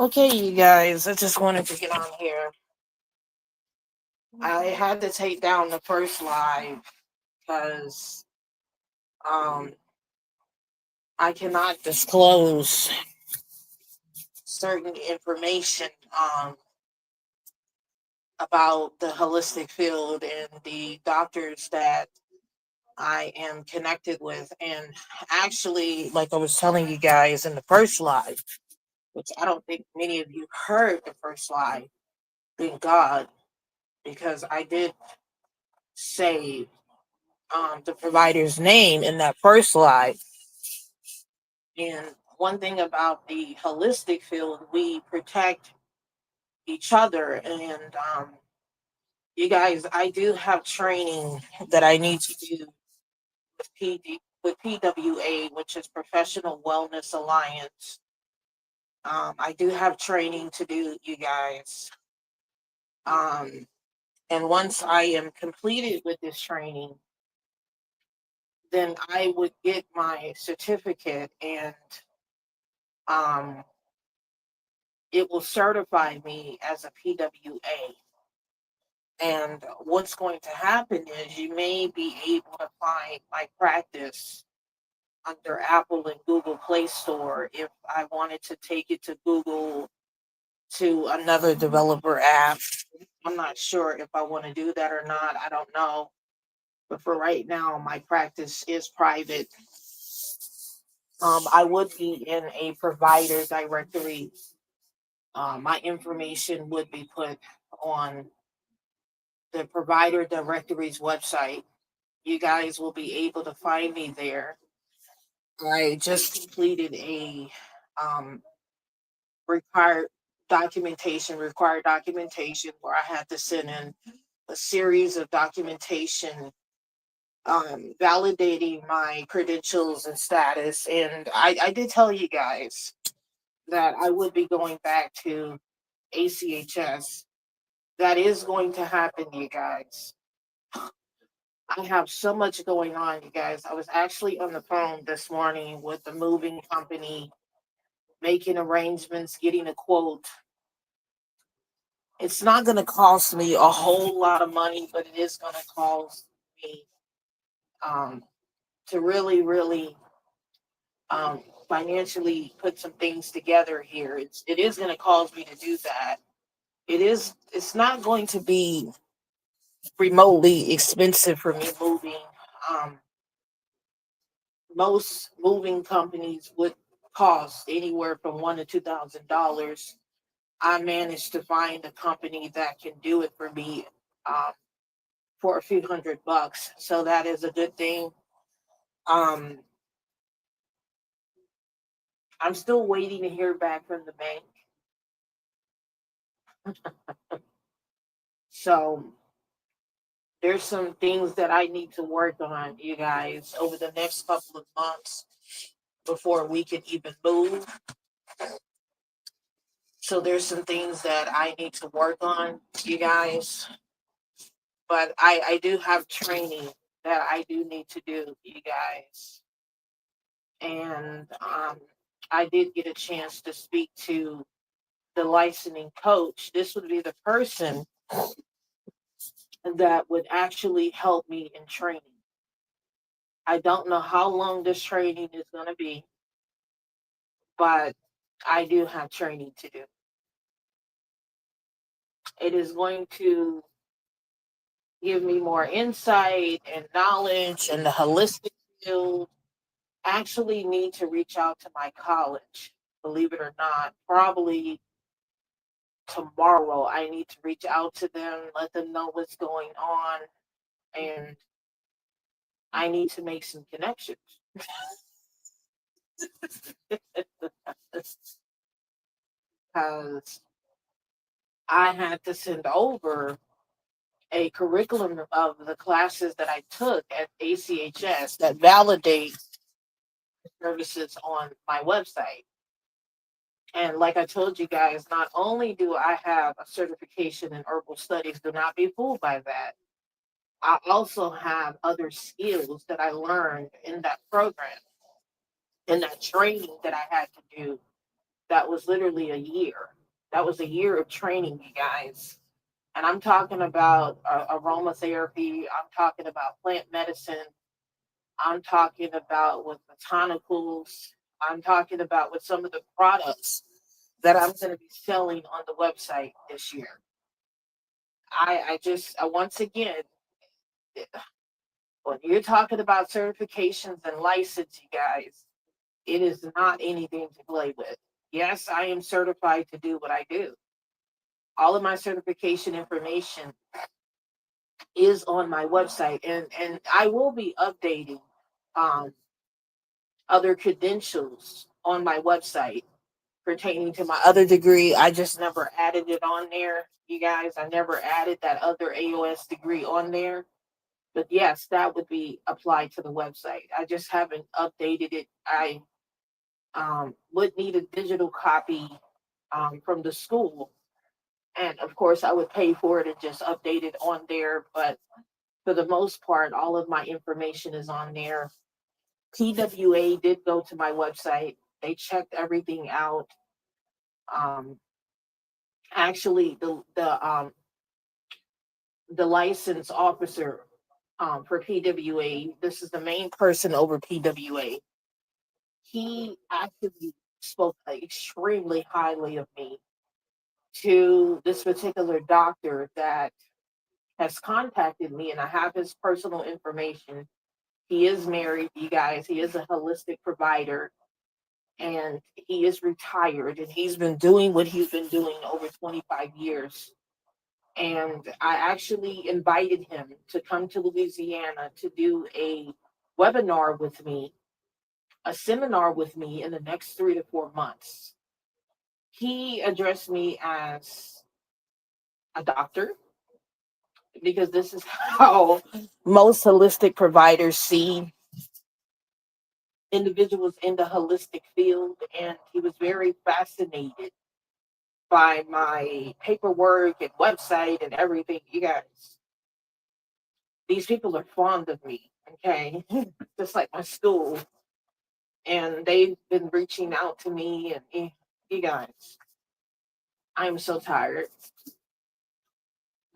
Okay, you guys, I just wanted to get on here. I had to take down the first live because um, I cannot disclose certain information about the holistic field and the doctors that I am connected with. And actually, like I was telling you guys in the first live, which I don't think many of you heard the first live, thank God, because I did say the provider's name in that first slide. And one thing about the holistic field, we protect each other. And you guys, I do have training that I need to do with with PWA, which is Professional Wellness Alliance. I do have training to do, you guys. Um, and once I am completed with this training, then I would get my certificate and um, it will certify me as a PWA. And what's going to happen is you may be able to find my practice under Apple and Google Play Store if I wanted to take it to Google to another developer app. I'm not sure if I want to do that or not. I don't know. But for right now, my practice is private. I would be in a provider directory. My information would be put on the provider directory's website. You guys will be able to find me there. I just completed a um, required required documentation where I had to send in a series of documentation validating my credentials and status. And I did tell you guys that I would be going back to ACHS. That is going to happen, you guys. I have so much going on, you guys. I was actually on the phone this morning with the moving company, making arrangements, getting a quote. It's not going to cost me a whole lot of money, but it is going to cost me um, to really, really financially put some things together here. It is going to cause me to do that. It's not going to be remotely expensive for me moving. Um, most moving companies would cost anywhere from $1,000 to $2,000. I managed to find a company that can do it for me um, for a few $100. So that is a good thing. Um, I'm still waiting to hear back from the bank. So there's some things that I need to work on, you guys, over the next couple of months before we can even move. So there's some things that I need to work on, you guys. But I do have training that I do need to do, you guys. And I did get a chance to speak to the licensing coach. This would be the person that would actually help me in training. I don't know how long this training is going to be, but I do have training to do. It is going to give me more insight and knowledge and the holistic field. Actually need to reach out to my college, believe it or not. Probably tomorrow I need to reach out to them, let them know what's going on, and I need to make some connections. Because I had to send over a curriculum of the classes that I took at ACHS that validates services on my website. And like I told you guys, not only do I have a certification in herbal studies, do not be fooled by that. I also have other skills that I learned in that program, in that training that I had to do. that was literally a year. That was a year of training, you guys. And I'm talking about aromatherapy. I'm talking about plant medicine. I'm talking about with botanicals. I'm talking about with some of the products that I'm going to be selling on the website this year. Once again, when you're talking about certifications and license, you guys, it is not anything to play with. Yes, I am certified to do what I do. All of my certification information is on my website, and I will be updating um, other credentials on my website pertaining to my other degree. I just never added it on there, you guys. I never added that other AOS degree on there. But yes, that would be applied to the website. I just haven't updated it. I would need a digital copy from the school. And of course, I would pay for it and just update it on there. But for the most part, all of my information is on there. TWA did go to my website. They checked everything out. Um, Actually, the license officer for PWA, this is the main person over PWA. He actually spoke extremely highly of me to this particular doctor that has contacted me, and I have his personal information. He is married, you guys. He is a holistic provider, and he is retired, and he's been doing what he's been doing over 25 years. And I actually invited him to come to Louisiana to do a webinar with me, a seminar with me in the next 3 to 4 months. He addressed me as a doctor because this is how most holistic providers see individuals in the holistic field. And he was very fascinated by my paperwork and website and everything. You guys, these people are fond of me, okay? Just like my school. And they've been reaching out to me, and you guys, I'm so tired.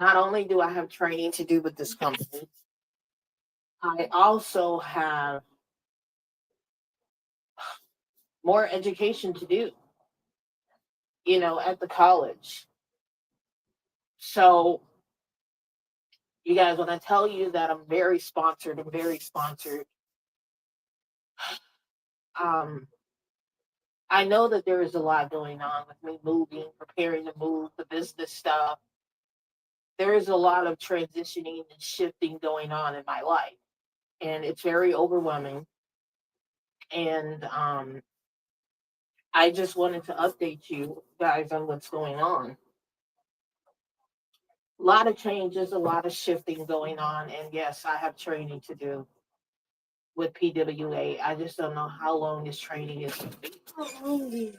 Not only do I have training to do with this company, I also have more education to do, at the college. So, you guys, when I tell you that I'm very sponsored. Um, I know that there is a lot going on with me moving, preparing to move, the business stuff. There is a lot of transitioning and shifting going on in my life, and it's very overwhelming. And I just wanted to update you guys on what's going on. A lot of changes, a lot of shifting going on, and yes, I have training to do with PWA. I just don't know how long this training is going to be.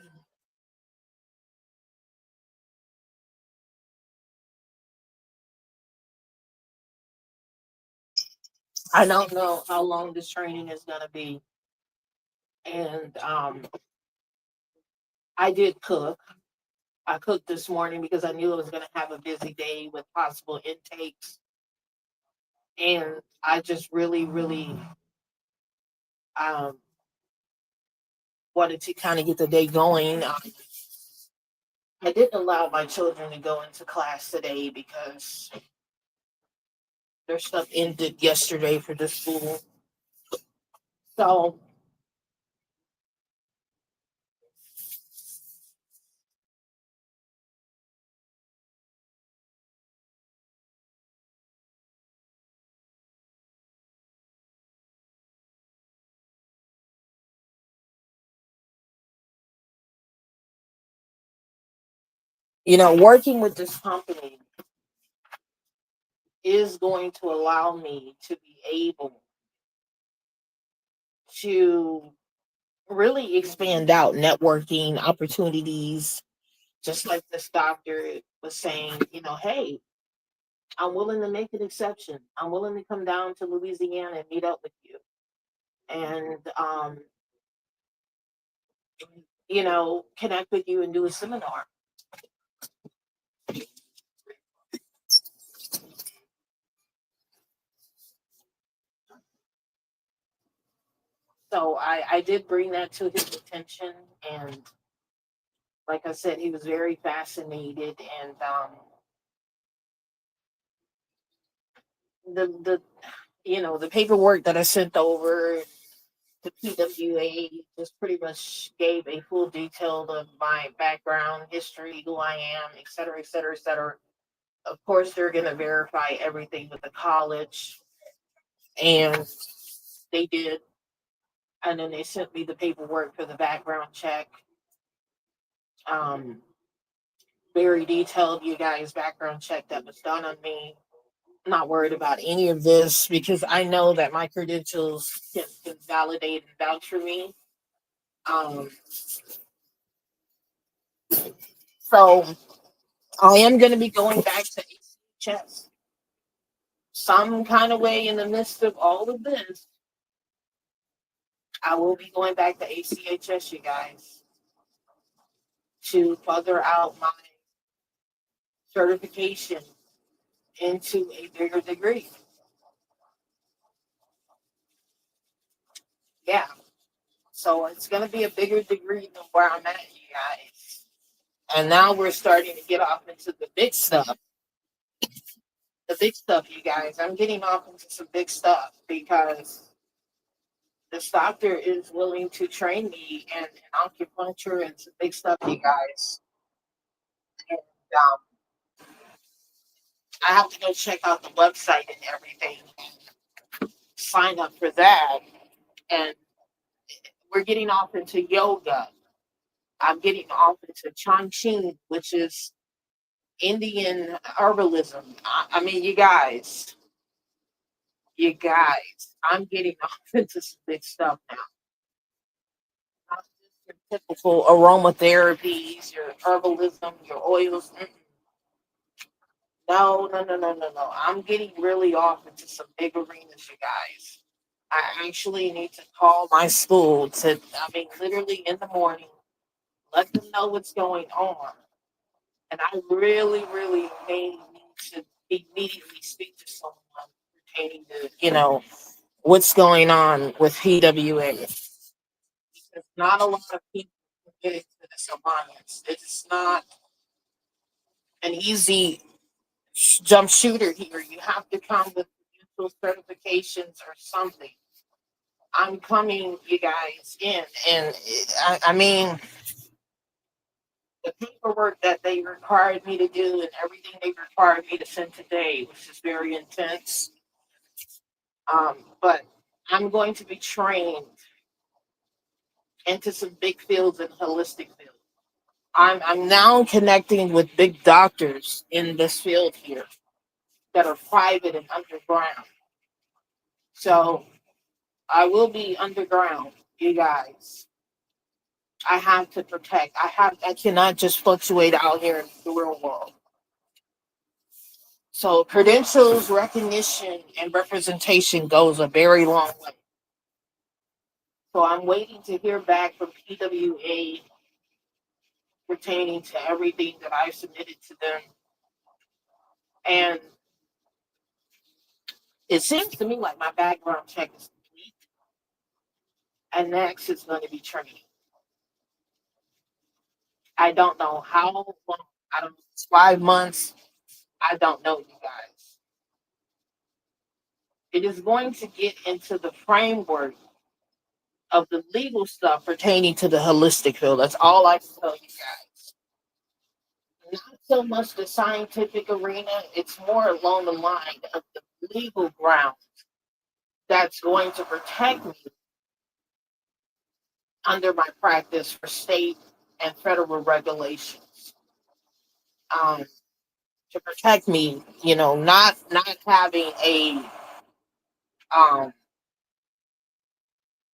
I don't know how long this training is going to be. And I did cook. I cooked this morning because I knew I was going to have a busy day with possible intakes. And I just really, really um, wanted to kind of get the day going. I didn't allow my children to go into class today because their stuff ended yesterday for the school. So, working with this company is going to allow me to be able to really expand out networking opportunities, just like this doctor was saying, hey, I'm willing to make an exception. I'm willing to come down to Louisiana and meet up with you. And connect with you and do a seminar. So I did bring that to his attention, and like I said, he was very fascinated, and the the paperwork that I sent over to PWA just pretty much gave a full detail of my background, history, who I am, et cetera, et cetera, et cetera. Of course, they're going to verify everything with the college, and they did. And then they sent me the paperwork for the background check. Um, Very detailed, you guys, background check that was done on me. Not worried about any of this because I know that my credentials can validate and vouch for me. Um, so I am going to be going back to ACHS some kind of way in the midst of all of this. I will be going back to ACHS, you guys, to further out my certification into a bigger degree. Yeah. So it's going to be a bigger degree than where I'm at, you guys. And now we're starting to get off into the big stuff. The big stuff, you guys. I'm getting off into some big stuff because this doctor is willing to train me in acupuncture and some big stuff, you guys. And I have to go check out the website and everything, sign up for that. And we're getting off into yoga. I'm getting off into Changqing, which is Indian herbalism. I mean, you guys, I'm getting off into some big stuff now. Not just your typical aromatherapies, your herbalism, your oils. No, no, no, no, no, no. I'm getting really off into some big arenas, you guys. I actually need to call my school literally in the morning, let them know what's going on. And I really, really may need to immediately speak to someone pertaining to, what's going on with PWA. Because not a lot of people can get into this alliance. It's not an easy jump shooter here. You have to come with mutual certifications or something. I'm coming, you guys, in, and I mean, the paperwork that they required me to do and everything they required me to send today was just very intense. But I'm going to be trained into some big fields and holistic fields. I'm now connecting with big doctors in this field here that are private and underground. So I will be underground, you guys. I have to protect. I cannot just fluctuate out here in the real world. So credentials, recognition, and representation goes a very long way. So I'm waiting to hear back from PWA pertaining to everything that I submitted to them. And it seems to me like my background check is complete. And next is going to be training. I don't know how long. I don't know. It's 5 months. I don't know, you guys. It is going to get into the framework of the legal stuff pertaining to the holistic field. That's all I can tell you guys. Not so much the scientific arena, it's more along the line of the legal ground that's going to protect me under my practice for state and federal regulations. Um, to protect me, not having um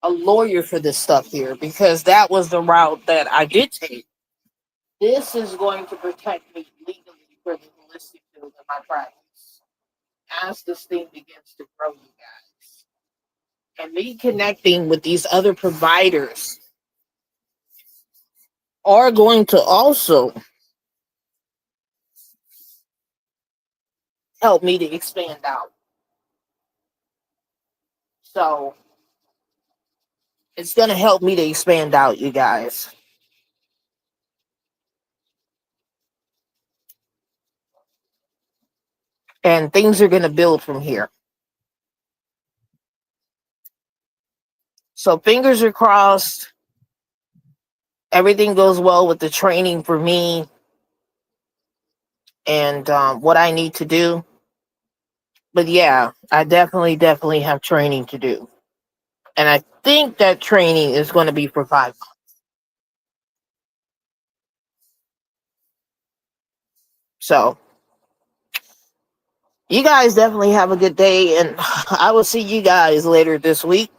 a lawyer for this stuff here because that was the route that I did take. This is going to protect me legally for the holistic field of my practice as this thing begins to grow, you guys. And me connecting with these other providers are going to also help me to expand out. So it's going to help me to expand out, you guys. And things are going to build from here. So fingers are crossed. Everything goes well with the training for me and what I need to do. But yeah, I definitely have training to do. And I think that training is going to be for 5 months. So you guys definitely have a good day. And I will see you guys later this week.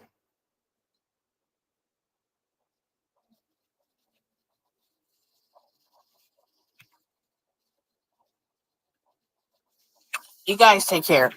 You guys take care.